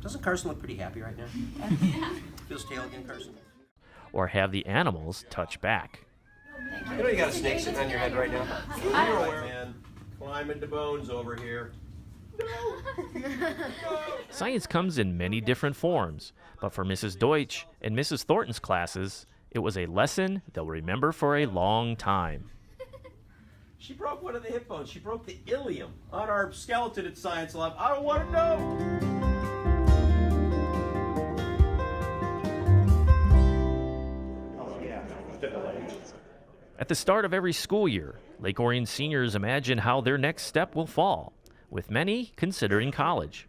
Doesn't Carson look pretty happy right now? Feels tail again, Carson. or have the animals touch back. You know you got a snake sitting on your head right now? You're aware, man. Climb into bones over here. Science comes in many different forms, but for Mrs. Deutsch and Mrs. Thornton's classes, it was a lesson they'll remember for a long time. She broke one of the hip bones. She broke the ilium on our skeleton at Science Lab. I don't want to know. At the start of every school year, Lake Orion seniors imagine how their next step will fall, with many considering college.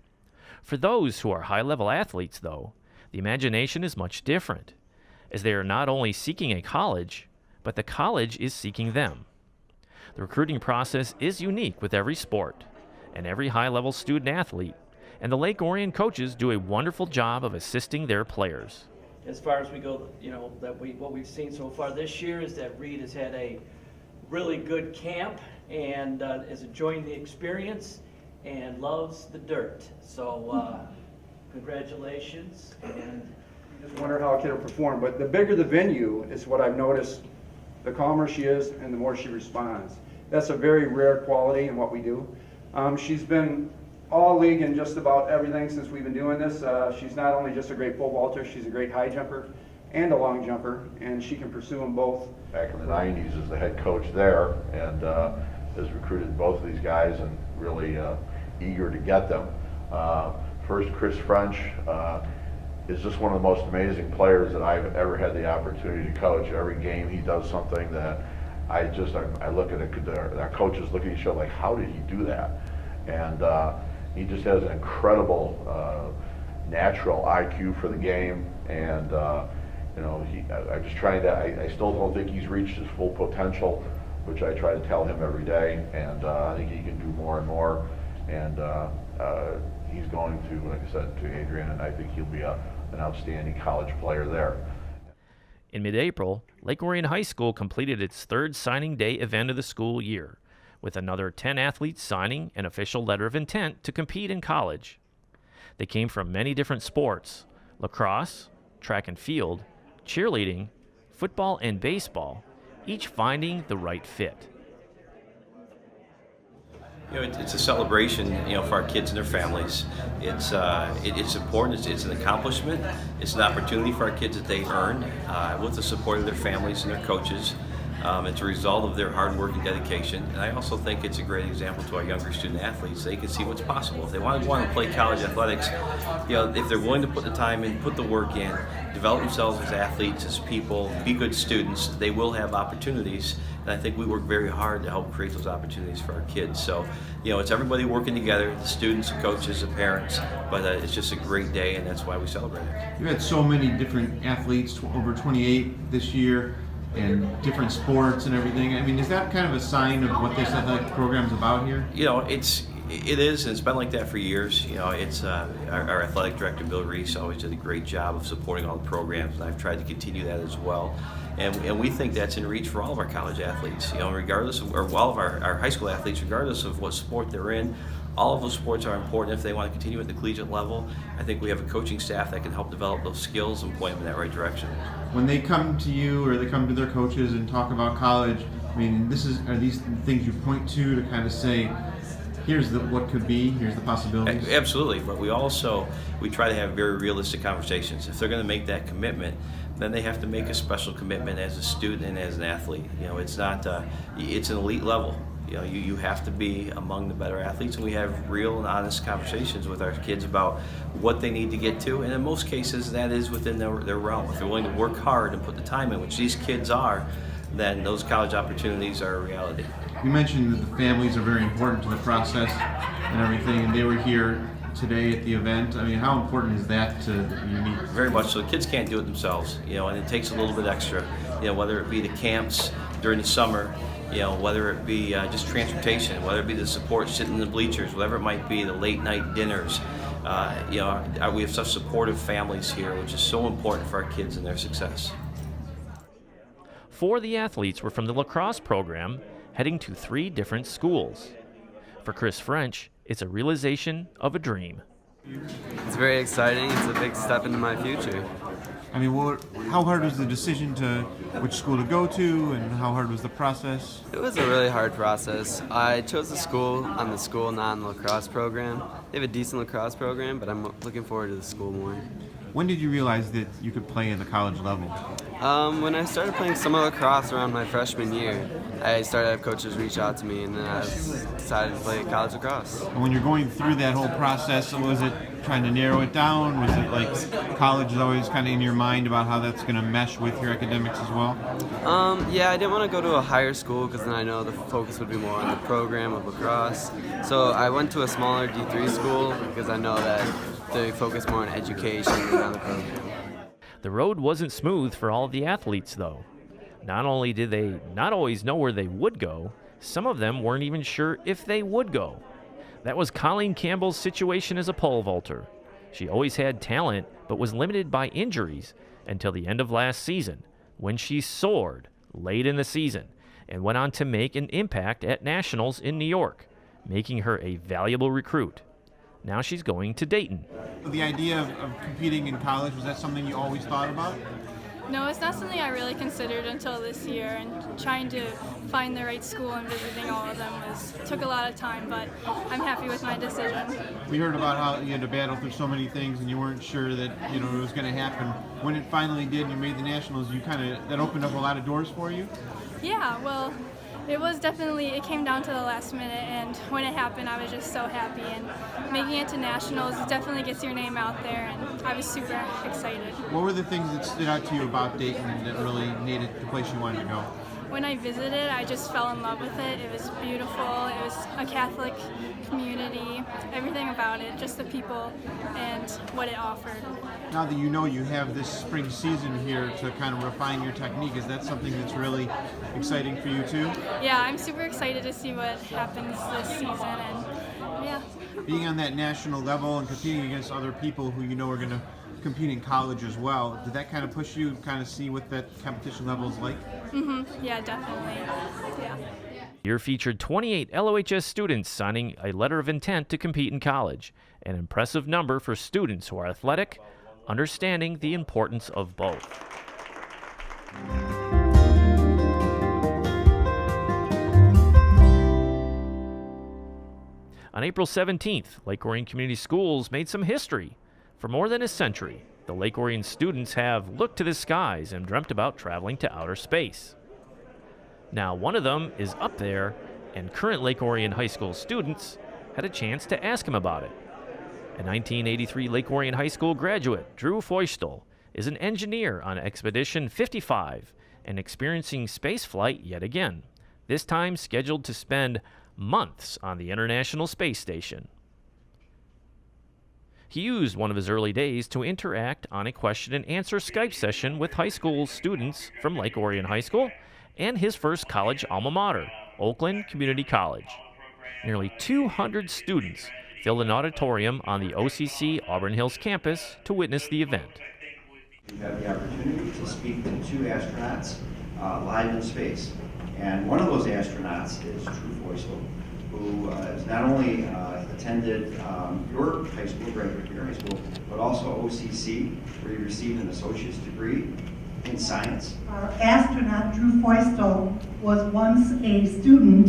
For those who are high-level athletes, though, the imagination is much different, as they are not only seeking a college, but the college is seeking them. The recruiting process is unique with every sport and every high-level student-athlete, and the Lake Orion coaches do a wonderful job of assisting their players. As far as we go, what we've seen so far this year is that Reed has had a really good camp and is enjoying the experience and loves the dirt. So congratulations. And just wonder how a kid will perform, but the bigger the venue is what I've noticed, the calmer she is and the more she responds. That's a very rare quality in what we do. She's been all league in just about everything since we've been doing this. She's not only just a great pole vaulter, she's a great high jumper and a long jumper, and she can pursue them both. Back in the 90s as the head coach there, and has recruited both of these guys and really eager to get them. First, Chris French is just one of the most amazing players that I've ever had the opportunity to coach. Every game he does something that I look at it, our coaches look at each other like, how did he do that? And he just has an incredible natural IQ for the game, and I'm just trying to, I still don't think he's reached his full potential, which I try to tell him every day, and I think he can do more and more, and he's going to, like I said, to Adrian, and I think he'll be an outstanding college player there. In mid-April, Lake Orion High School completed its third signing day event of the school year, with another 10 athletes signing an official letter of intent to compete in college. They came from many different sports: lacrosse, track and field, cheerleading, football, and baseball, each finding the right fit. It's a celebration, for our kids and their families. It's important. It's an accomplishment. It's an opportunity for our kids that they earn with the support of their families and their coaches. It's a result of their hard work and dedication. And I also think it's a great example to our younger student athletes. They can see what's possible. If they want to play college athletics, if they're willing to put the time in, put the work in, develop themselves as athletes, as people, be good students, they will have opportunities. And I think we work very hard to help create those opportunities for our kids. So, it's everybody working together, the students, the coaches, the parents, but it's just a great day, and that's why we celebrate it. You've had so many different athletes, over 28 this year, and different sports and everything. I mean, is that kind of a sign of what this athletic program's about here? It is, and it's been like that for years. It's our athletic director, Bill Reese, always did a great job of supporting all the programs, and I've tried to continue that as well. And we think that's in reach for all of our college athletes, regardless of, or all of our high school athletes, regardless of what sport they're in. All of those sports are important if they want to continue at the collegiate level. I think we have a coaching staff that can help develop those skills and point them in that right direction. When they come to you or they come to their coaches and talk about college, I mean, are these things you point to kind of say, here's what could be, here's the possibilities? Absolutely, but we try to have very realistic conversations. If they're going to make that commitment, then they have to make a special commitment as a student and as an athlete. It's not, it's an elite level. You have to be among the better athletes, and we have real and honest conversations with our kids about what they need to get to, and in most cases that is within their realm. If they're willing to work hard and put the time in, which these kids are, then those college opportunities are a reality. You mentioned that the families are very important to the process and everything, and they were here today at the event. I mean, how important is that to you need? Very much so. The kids can't do it themselves, and it takes a little bit extra, whether it be the camps during the summer, whether it be just transportation, whether it be the support sitting in the bleachers, whatever it might be, the late night dinners. We have such supportive families here, which is so important for our kids and their success. 4 of the athletes were from the lacrosse program, heading to 3 different schools. For Chris French, it's a realization of a dream. It's very exciting. It's a big step into my future. I mean, how hard was the decision to which school to go to, and how hard was the process? It was a really hard process. I chose the school on the school non-lacrosse program. They have a decent lacrosse program, but I'm looking forward to the school more. When did you realize that you could play at the college level? When I started playing summer lacrosse around my freshman year, I started to have coaches reach out to me, and then I decided to play college lacrosse. And when you're going through that whole process, was it trying to narrow it down? Was it like college is always kind of in your mind about how that's going to mesh with your academics as well? Yeah, I didn't want to go to a higher school because then I know the focus would be more on the program of lacrosse. So I went to a smaller D3 school because I know that they focus more on education than on the program. The road wasn't smooth for all of the athletes, though. Not only did they not always know where they would go, some of them weren't even sure if they would go. That was Colleen Campbell's situation as a pole vaulter. She always had talent, but was limited by injuries until the end of last season, when she soared late in the season and went on to make an impact at Nationals in New York, making her a valuable recruit. Now she's going to Dayton. The idea of competing in college, was that something you always thought about? No, it's not something I really considered until this year, and trying to find the right school and visiting all of them took a lot of time, but I'm happy with my decision. We heard about how you had to battle through so many things and you weren't sure that it was going to happen. When it finally did and you made the Nationals, that opened up a lot of doors for you? Yeah, well, it came down to the last minute, and when it happened, I was just so happy, and making it to Nationals definitely gets your name out there, and I was super excited. What were the things that stood out to you about Dayton that really made it the place you wanted to go? When I visited, I just fell in love with it. It was beautiful. It was a Catholic community, everything about it, just the people and what it offered. Now that you have this spring season here to kind of refine your technique, is that something that's really exciting for you too? Yeah, I'm super excited to see what happens this season, and yeah. Being on that national level and competing against other people who are going to compete in college as well, did that kind of push you to kind of see what that competition level is like? Yeah, definitely. Yeah. Year featured 28 LOHS students signing a letter of intent to compete in college, an impressive number for students who are athletic, understanding the importance of both. On April 17th, Lake Orion Community Schools made some history. For more than a century, the Lake Orion students have looked to the skies and dreamt about traveling to outer space. Now, one of them is up there, and current Lake Orion High School students had a chance to ask him about it. A 1983 Lake Orion High School graduate, Drew Feustel, is an engineer on Expedition 55 and experiencing spaceflight yet again, this time scheduled to spend months on the International Space Station. He used one of his early days to interact on a question and answer Skype session with high school students from Lake Orion High School and his first college alma mater, Oakland Community College. Nearly 200 students filled an auditorium on the OCC Auburn Hills campus to witness the event. We have the opportunity to speak to two astronauts live in space. And one of those astronauts is Drew Feustel, who has not only attended your high school, graduated your high school, but also OCC, where he received an associate's degree in science. Our astronaut, Drew Feustel, was once a student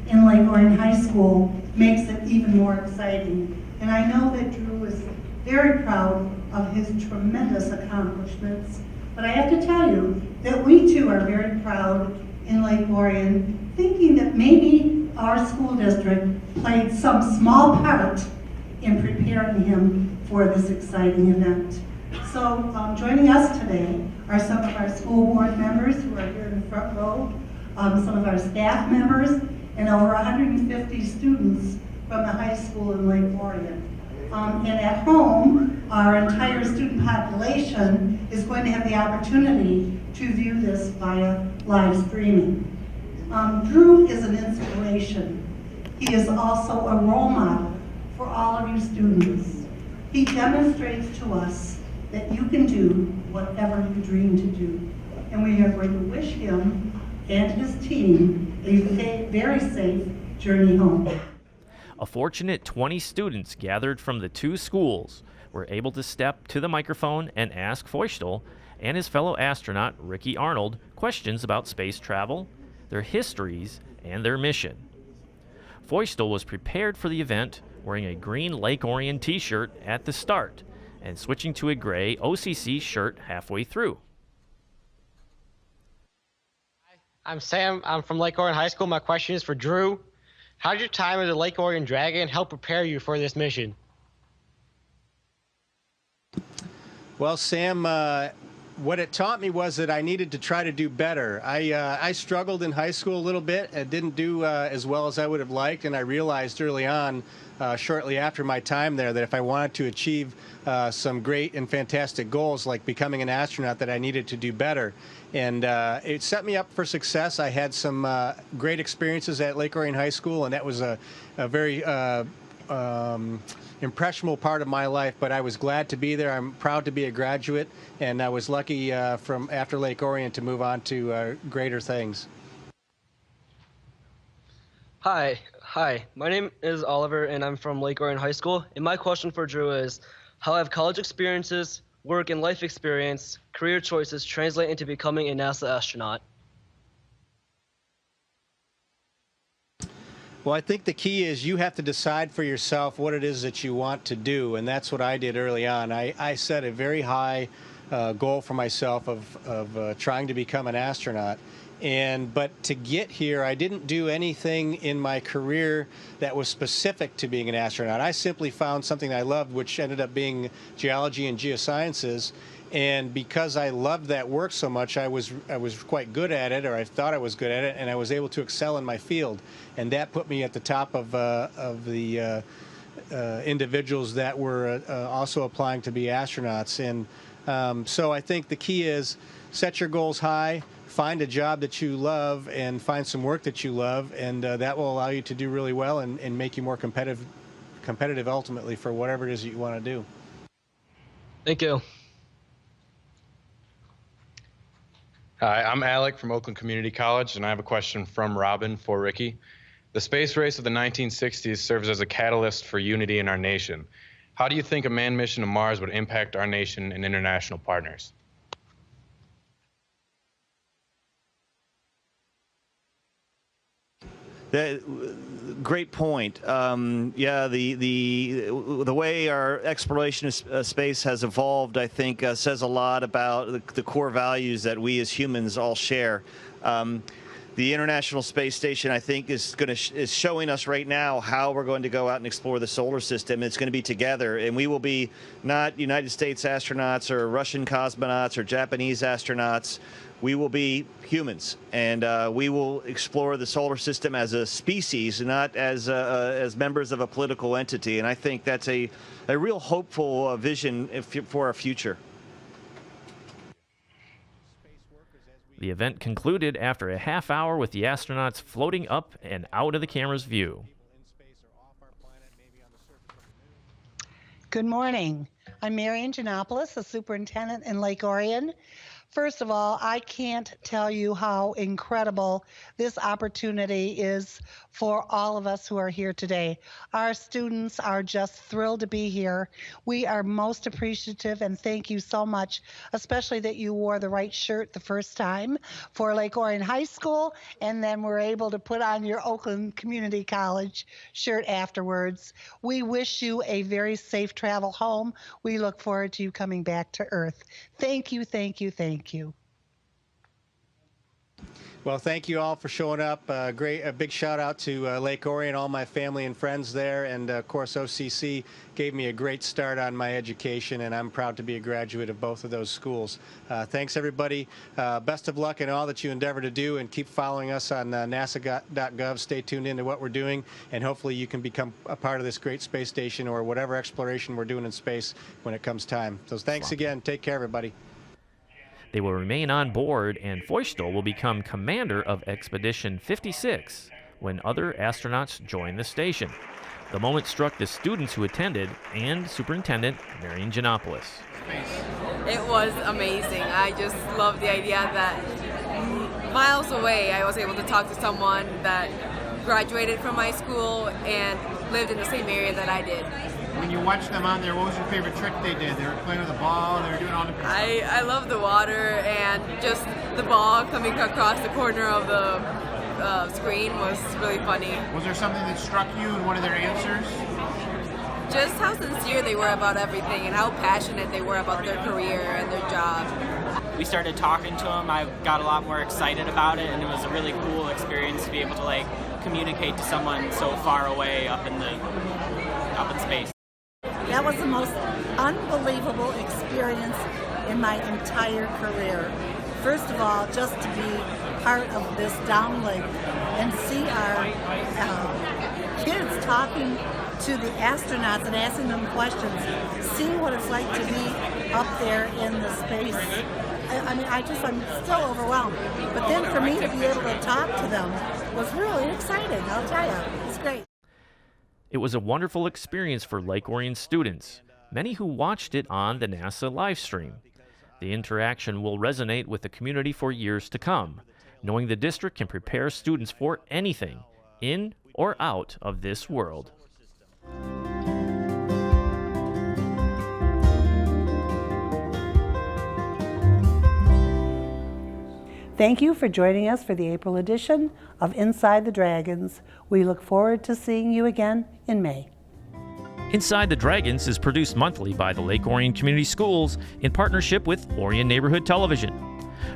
in Lake Orion High School, makes it even more exciting. And I know that Drew is very proud of his tremendous accomplishments, but I have to tell you that we too are very proud in Lake Orion, thinking that maybe our school district played some small part in preparing him for this exciting event. So joining us today are some of our school board members who are here in the front row, some of our staff members, and over 150 students from the high school in Lake Orion. And at home, our entire student population is going to have the opportunity to view this via live streaming. Drew is an inspiration. He is also a role model for all of you students. He demonstrates to us that you can do whatever you dream to do. And we are going to wish him and his team a very safe journey home. A fortunate 20 students gathered from the two schools were able to step to the microphone and ask Feustel and his fellow astronaut, Ricky Arnold, questions about space travel, their histories, and their mission. Feustel was prepared for the event wearing a green Lake Orion t-shirt at the start and switching to a gray OCC shirt halfway through. I'm Sam. I'm from Lake Orion High School. My question is for Drew. How did your time as a Lake Orion Dragon help prepare you for this mission? Well, Sam, what it taught me was that I needed to try to do better. I struggled in high school a little bit and didn't do as well as I would have liked, and I realized early on, shortly after my time there, that if I wanted to achieve some great and fantastic goals like becoming an astronaut, that I needed to do better. And it set me up for success. I had some great experiences at Lake Orion High School, and that was a very impressionable part of my life, but I was glad to be there. I'm proud to be a graduate, and I was lucky from after Lake Orion to move on to greater things. Hi, my name is Oliver, and I'm from Lake Orion High School, and my question for Drew is, how have college experiences, work and life experience, career choices translate into becoming a NASA astronaut? Well, I think the key is you have to decide for yourself what it is that you want to do, and that's what I did early on. I set a very high goal for myself of trying to become an astronaut. But to get here, I didn't do anything in my career that was specific to being an astronaut. I simply found something I loved, which ended up being geology and geosciences. And because I loved that work so much, I was quite good at it, or I thought I was good at it, and I was able to excel in my field. And that put me at the top of the individuals that were also applying to be astronauts. And so I think the key is set your goals high, find a job that you love, and find some work that you love, and that will allow you to do really well and make you more competitive ultimately for whatever it is that you want to do. Thank you. Hi, I'm Alec from Oakland Community College, and I have a question from Robin for Ricky. The space race of the 1960s serves as a catalyst for unity in our nation. How do you think a manned mission to Mars would impact our nation and international partners? Great point. Yeah, the way our exploration of space has evolved, I think, says a lot about the core values that we as humans all share. The International Space Station, I think, is showing us right now how we're going to go out and explore the solar system. It's going to be together, and we will be not United States astronauts or Russian cosmonauts or Japanese astronauts. We will be humans, and we will explore the solar system as a species, not as members of a political entity. And I think that's a real hopeful vision for our future. The event concluded after a half hour with the astronauts floating up and out of the camera's view. Good morning. I'm Marion, Ginopolis, the superintendent in Lake Orion. First of all, I can't tell you how incredible this opportunity is for all of us who are here today. Our students are just thrilled to be here. We are most appreciative, and thank you so much, especially that you wore the right shirt the first time for Lake Orion High School, and then were able to put on your Oakland Community College shirt afterwards. We wish you a very safe travel home. We look forward to you coming back to Earth. Thank you, thank you, thank you. Well, thank you all for showing up. A big shout out to Lake Orion, all my family and friends there, and of course OCC gave me a great start on my education, and I'm proud to be a graduate of both of those schools. Thanks everybody. Best of luck in all that you endeavor to do, and keep following us on nasa.gov. Stay tuned into what we're doing, and hopefully you can become a part of this great space station or whatever exploration we're doing in space when it comes time. So thanks again. Take care, everybody. They will remain on board, and Feustel will become commander of Expedition 56 when other astronauts join the station. The moment struck the students who attended and Superintendent Marion Ginopolis. It was amazing. I just love the idea that miles away I was able to talk to someone that graduated from high school and lived in the same area that I did. When you watched them on there, what was your favorite trick they did? They were playing with a ball, they were doing all the... I love the water, and just the ball coming across the corner of the screen was really funny. Was there something that struck you in one of their answers? Just how sincere they were about everything and how passionate they were about their career and their job. We started talking to them. I got a lot more excited about it, and it was a really cool experience to be able to like communicate to someone so far away up in space. That was the most unbelievable experience in my entire career. First of all, just to be part of this downlink and see our kids talking to the astronauts and asking them questions, seeing what it's like to be up there in the space. I'm still overwhelmed. But then for me to be able to talk to them was really exciting, I'll tell you. It's great. It was a wonderful experience for Lake Orion students, many who watched it on the NASA live stream. The interaction will resonate with the community for years to come, knowing the district can prepare students for anything, in or out of this world. Thank you for joining us for the April edition of Inside the Dragons. We look forward to seeing you again in May. Inside the Dragons is produced monthly by the Lake Orion Community Schools in partnership with Orion Neighborhood Television.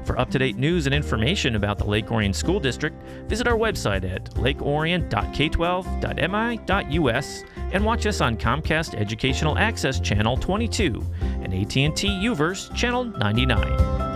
For up-to-date news and information about the Lake Orion School District, visit our website at lakeorion.k12.mi.us and watch us on Comcast Educational Access Channel 22 and AT&T UVerse Channel 99.